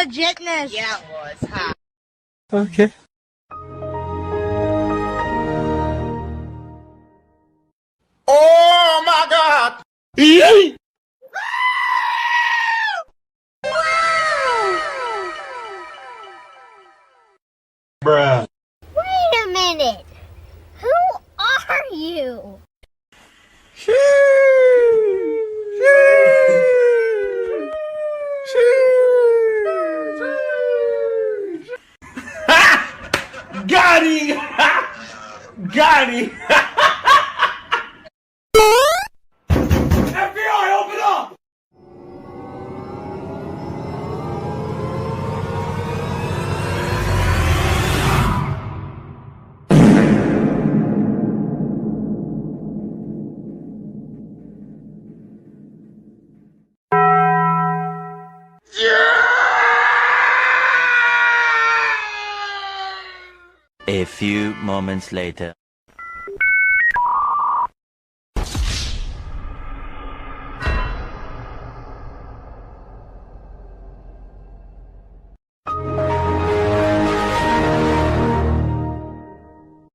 legitness. Yeah, it was, huh? Okay. Oh my God! Yay! Bruh. Wait a minute. Who are you? Got him! Got him! FBI, open up! A few moments later.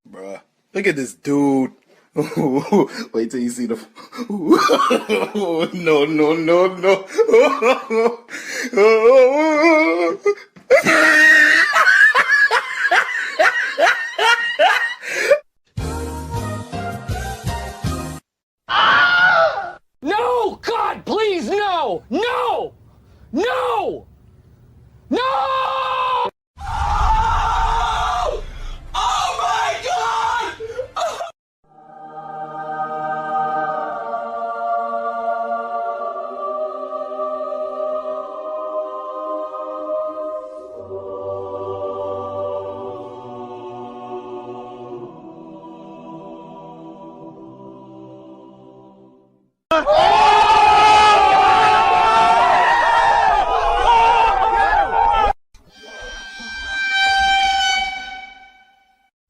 Bruh, look at this dude. Wait till you see the. No, no, no, no. No! God, please, no! No! No! No! Oh my God!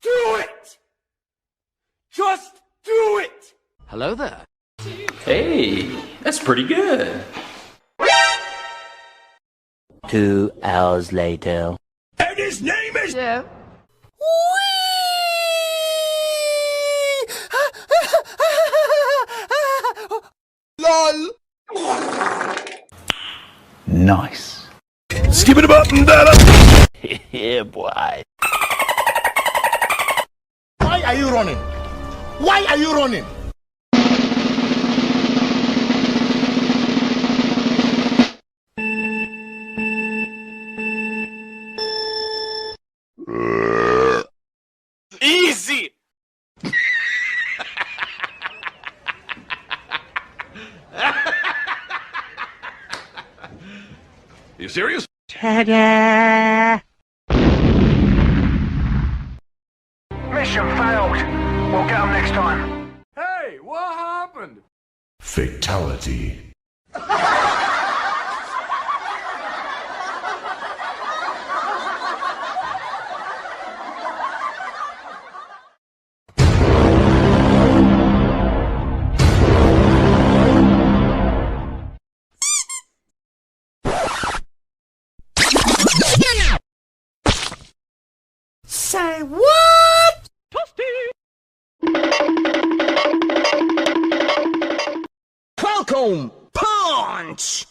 Do it! Just do it! Hello there. Hey, that's pretty good. 2 hours later. And his name is. Yeah. LOL. Nice. Skip it up and down. Hehe Boi. Why are you running? Why are you running? Easy! You serious? Taddah! Mission failed. We'll get them next time. Hey, what happened? Fatality. Say what? Welcome, punch!